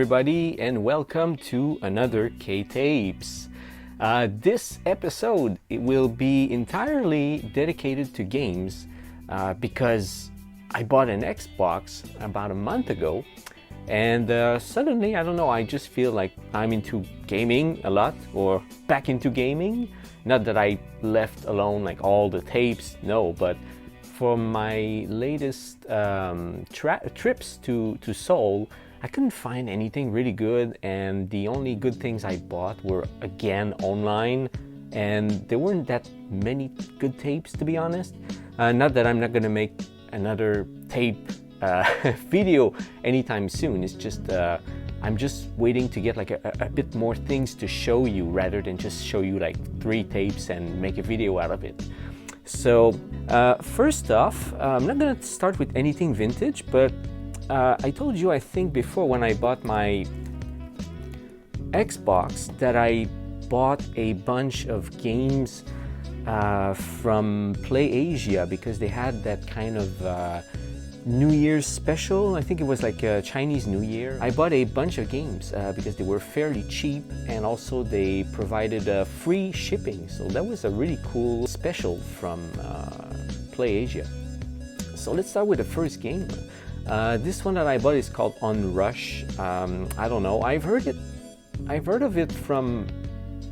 everybody, and welcome to another K-Tapes. This episode it will be entirely dedicated to games because I bought an Xbox about a month ago, and suddenly, I don't know, I just feel like I'm into gaming a lot, or back into gaming. Not that I left alone like all the tapes, no, but for my latest trips to Seoul, I couldn't find anything really good, and the only good things I bought were again online, and there weren't that many good tapes, to be honest. Not that I'm not gonna make another tape video anytime soon. It's just I'm just waiting to get like a bit more things to show you rather than just show you like 3 tapes and make a video out of it. So first off, I'm not gonna start with anything vintage, but I told you, I think before, when I bought my Xbox, that I bought a bunch of games from PlayAsia because they had that kind of New Year's special. I think it was like a Chinese New Year. I bought a bunch of games because they were fairly cheap, and also they provided free shipping. So that was a really cool special from PlayAsia. So let's start with the first game. This one that I bought is called On Rush. I don't know. I've heard of it from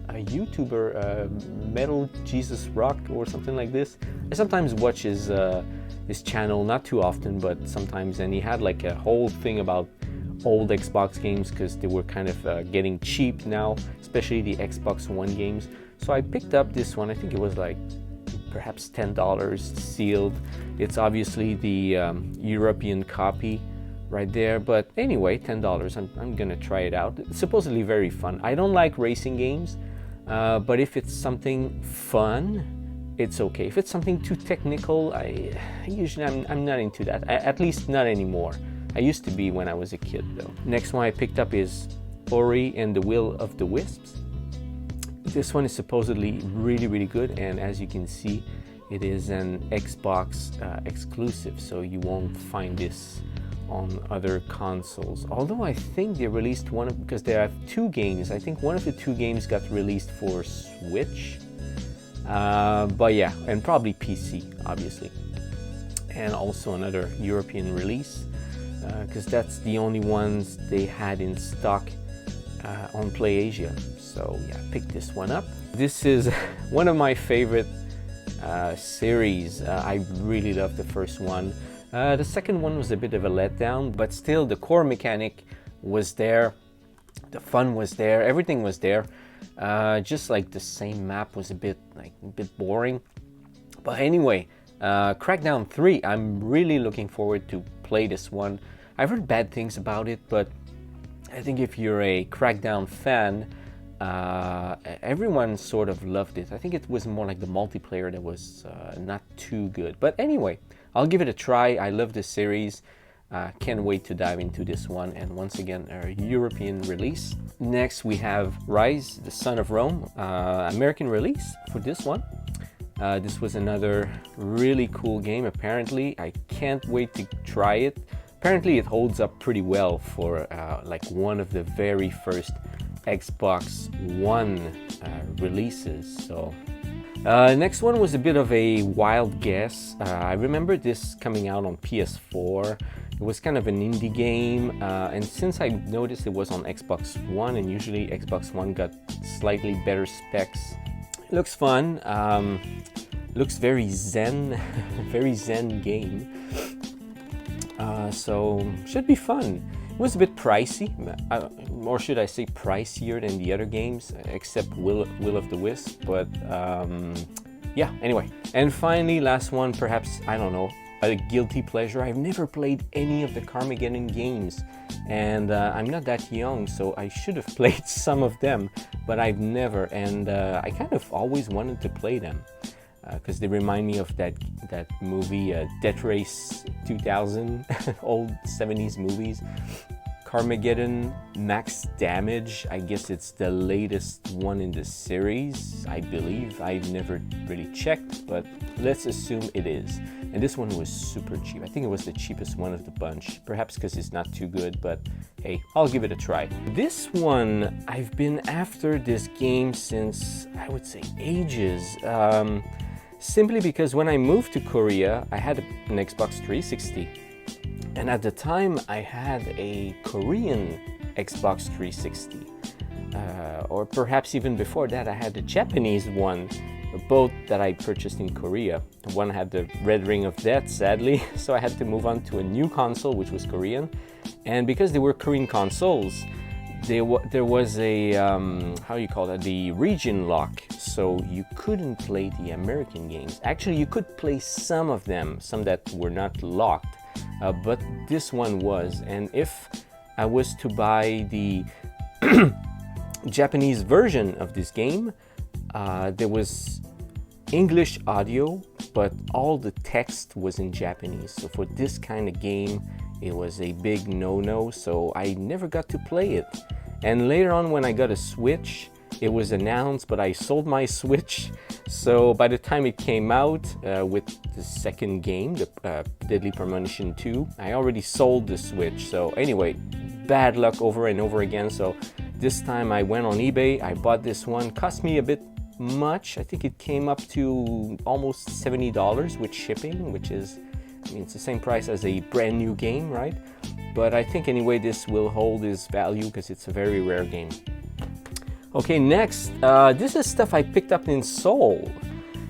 a YouTuber, Metal Jesus Rock or something like this. I sometimes watch his channel, not too often, but sometimes. And he had like a whole thing about old Xbox games because they were kind of getting cheap now, especially the Xbox One games. So I picked up this one. I think it was like perhaps $10 sealed. It's obviously the European copy right there, but anyway, $10. I'm gonna try it out. It's supposedly very fun. I don't like racing games, but if it's something fun, it's okay. If it's something too technical, I'm not into that. At least not anymore. I used to be when I was a kid, though. Next one I picked up is Ori and the Will of the Wisps. This one is supposedly really good, and as you can see, it is an Xbox exclusive, so you won't find this on other consoles. Although I think they released one because they have 2 games. I think one of the 2 games got released for Switch, but yeah, and probably PC, obviously, and also another European release because that's the only ones they had in stock on PlayAsia. So yeah, pick this one up. This is one of my favorite series. I really loved the first one. The second one was a bit of a letdown, but still the core mechanic was there, the fun was there, everything was there. Just like the same map was a bit boring. But anyway, Crackdown 3, I'm really looking forward to play this one. I've heard bad things about it, but I think if you're a Crackdown fan, everyone sort of loved it. I think it was more like the multiplayer that was not too good. But anyway, I'll give it a try. I love this series. Can't wait to dive into this one. And once again, our European release. Next, we have Rise, the Son of Rome, American release for this one. This was another really cool game, apparently. I can't wait to try it. Apparently, it holds up pretty well for like one of the very first Xbox One releases. So next one was a bit of a wild guess. I remember this coming out on PS4. It was kind of an indie game, and since I noticed it was on Xbox One, and usually Xbox One got slightly better specs, it looks fun. Looks very zen, very zen game. So should be fun. It was a bit pricey, or should I say pricier than the other games, except Will of the Wisp, but yeah, anyway. And finally, last one, perhaps, I don't know, a guilty pleasure. I've never played any of the Carmageddon games, and I'm not that young, so I should have played some of them, but I've never, and I kind of always wanted to play them. Because they remind me of that movie, Death Race 2000, old 70s movies. Carmageddon Max Damage. I guess it's the latest one in the series, I believe. I've never really checked, but let's assume it is. And this one was super cheap. I think it was the cheapest one of the bunch, perhaps because it's not too good, but hey, I'll give it a try. This one, I've been after this game since, I would say, ages. Simply because when I moved to Korea, I had an Xbox 360. And at the time, I had a Korean Xbox 360. Or perhaps even before that, I had a Japanese one, both that I purchased in Korea. One had the red ring of death, sadly, so I had to move on to a new console, which was Korean. And because they were Korean consoles, there was a, how you call that, the region lock, so you couldn't play the American games. Actually, you could play some of them, some that were not locked, but this one was. And if I was to buy the Japanese version of this game, there was English audio, but all the text was in Japanese. So for this kind of game, it was a big no-no, so I never got to play it. And later on, when I got a Switch, it was announced, but I sold my Switch. So by the time it came out with the second game, the Deadly Premonition 2, I already sold the Switch. So anyway, bad luck over and over again. So this time I went on eBay, I bought this one. Cost me a bit much. I think it came up to almost $70 with shipping, which is, I mean, it's the same price as a brand new game, right? But I think anyway this will hold its value because it's a very rare game. Okay, next, this is stuff I picked up in Seoul.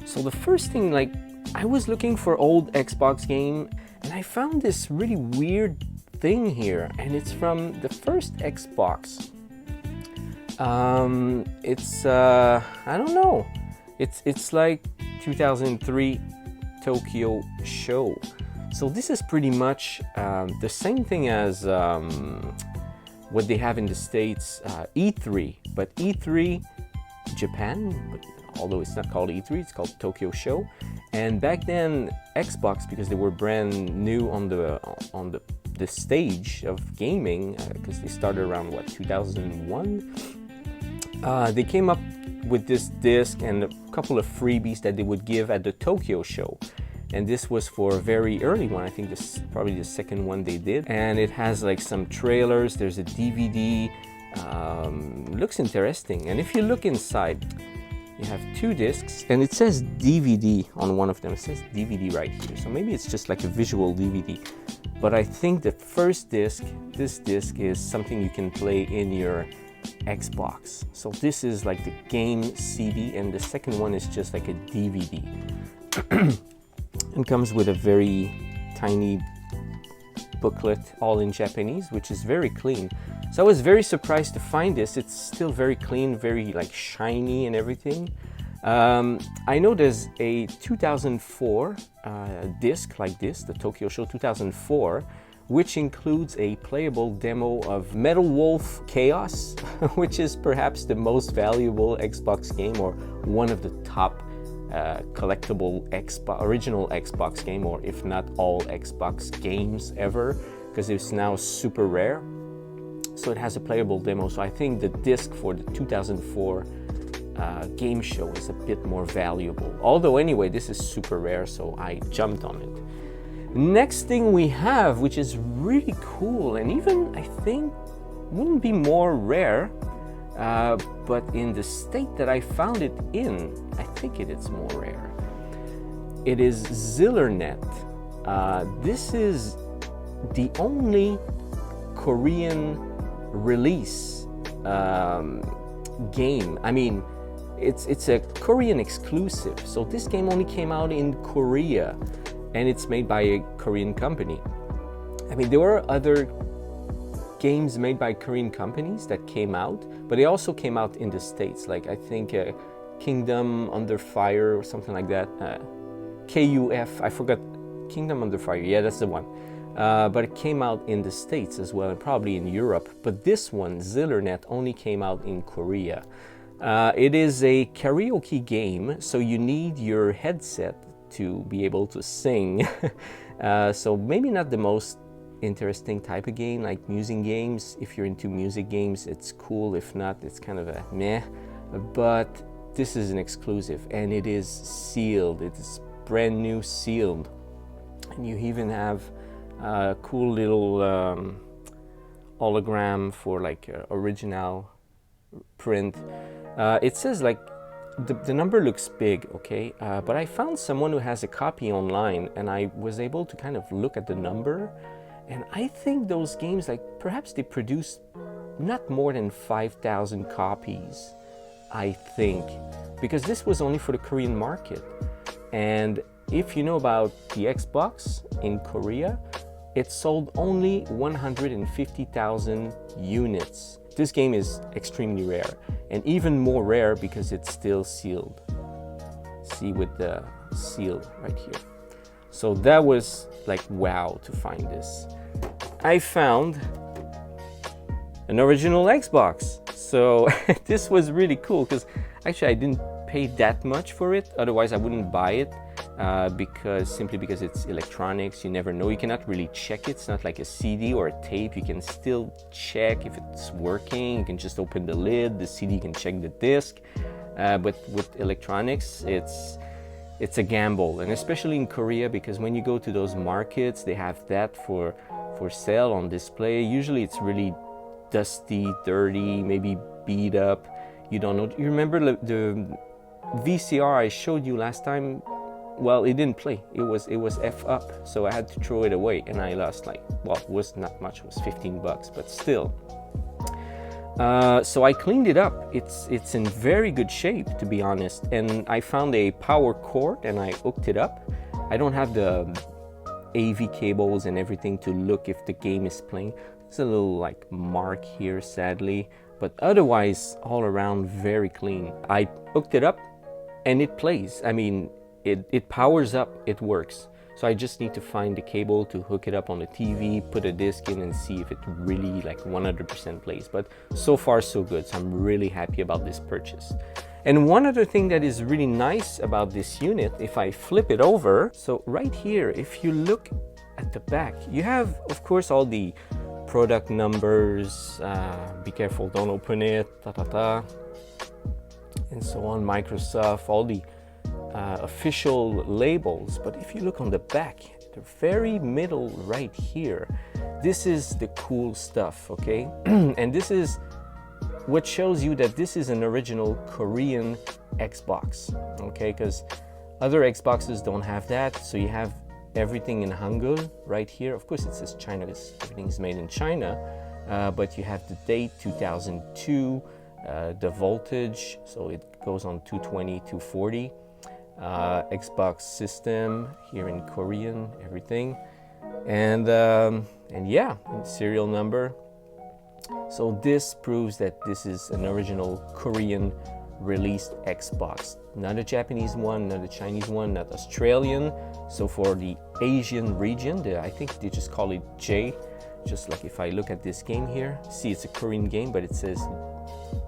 So the first thing, like, I was looking for old Xbox game and I found this really weird thing here, and it's from the first Xbox. It's I don't know. It's like 2003 Tokyo Show. So this is pretty much the same thing as what they have in the States, E3, but E3 Japan, but although it's not called E3, it's called Tokyo Show. And back then, Xbox, because they were brand new on the stage of gaming, because they started around, what, 2001? They came up with this disc and a couple of freebies that they would give at the Tokyo Show. And this was for a very early one. I think this is probably the second one they did. And it has like some trailers. There's a DVD. Looks interesting. And if you look inside, you have two discs. And it says DVD on one of them. It says DVD right here. So maybe it's just like a visual DVD. But I think the first disc, this disc, is something you can play in your Xbox. So this is like the game CD. And the second one is just like a DVD. And comes with a very tiny booklet, all in Japanese, which is very clean. So I was very surprised to find this. It's still very clean, very like shiny and everything. I know there's a 2004 disc like this, the Tokyo Show 2004, which includes a playable demo of Metal Wolf Chaos, which is perhaps the most valuable Xbox game, or one of the top collectible original Xbox game, or if not all Xbox games ever, because it's now super rare. So it has a playable demo. So I think the disc for the 2004 game show is a bit more valuable. Although anyway, this is super rare, so I jumped on it. Next thing we have, which is really cool, and even I think wouldn't be more rare, but in the state that I found it in, I think it is more rare. It is Zillernet. This is the only Korean release game. I mean, it's a Korean exclusive. So this game only came out in Korea, and it's made by a Korean company. I mean, there were other games made by Korean companies that came out, but they also came out in the States, like I think Kingdom Under Fire or something like that. KUF, I forgot, Kingdom Under Fire, yeah, that's the one. But it came out in the States as well, and probably in Europe. But this one, Zillernet, only came out in Korea. It is a karaoke game, so you need your headset to be able to sing. So maybe not the most interesting type of game, like music games. If you're into music games, it's cool. If not, it's kind of a meh. But this is an exclusive, and it is sealed. It is brand new sealed. And you even have a cool little hologram for like original print. It says like the number looks big, okay, but I found someone who has a copy online, and I was able to kind of look at the number, and I think those games, like perhaps they produce not more than 5,000 copies, I think, because this was only for the Korean market. And if you know about the Xbox in Korea, it sold only 150,000 units. This game is extremely rare, and even more rare because it's still sealed. See, with the seal right here. So that was like wow to find this. I found an original Xbox. So this was really cool because actually I didn't pay that much for it, otherwise I wouldn't buy it. Simply because it's electronics, you never know. You cannot really check it. It's not like a CD or a tape. You can still check if it's working. You can just open the lid, the CD, you can check the disc. But with electronics, it's a gamble, and especially in Korea, because when you go to those markets, they have that for sale on display. Usually it's really dusty, dirty, maybe beat up. You don't know. You remember the VCR I showed you last time? Well, it didn't play. It was F up, so I had to throw it away, and I lost like, well, it was not much. It was 15 bucks, but still. So I cleaned it up. It's in very good shape, to be honest. And I found a power cord, and I hooked it up. I don't have the AV cables and everything to look if the game is playing. There's a little like mark here, sadly, but otherwise all around very clean. I hooked it up, and it plays. I mean, it powers up, it works. So I just need to find the cable to hook it up on the TV, put a disc in, and see if it really like 100% plays. But so far so good, so I'm really happy about this purchase. And one other thing that is really nice about this unit, if I flip it over, so right here, if you look at the back, you have, of course, all the product numbers, be careful, don't open it, and so on, Microsoft, all the official labels. But if you look on the back, the very middle right here, this is the cool stuff, okay? And this is what shows you that this is an original Korean Xbox, okay? Because other Xboxes don't have that, so you have everything in Hangul right here. Of course, it says China because everything is made in China, but you have the date 2002, the voltage, so it goes on 220, 240. Xbox system here in Korean, everything, and yeah, and serial number. So this proves that this is an original Korean released Xbox, not a Japanese one, not a Chinese one, not Australian. So for the Asian region, I think they just call it J. Just like if I look at this game here, see, it's a Korean game, but it says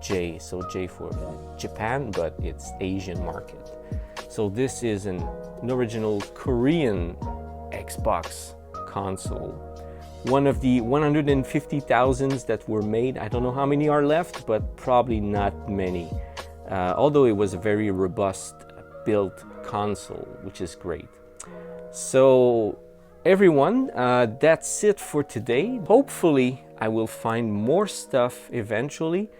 J, so J for Japan, but it's Asian market. So this is an original Korean Xbox console. One of the 150,000s that were made. I don't know how many are left, but probably not many. Although it was a very robust built console, which is great. So everyone, that's it for today. Hopefully I will find more stuff eventually.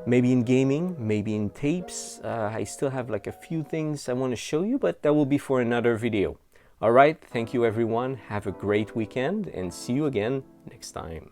Maybe in gaming, maybe in tapes. I still have like a few things I want to show you, but that will be for another video. All right, thank you everyone. Have a great weekend and see you again next time.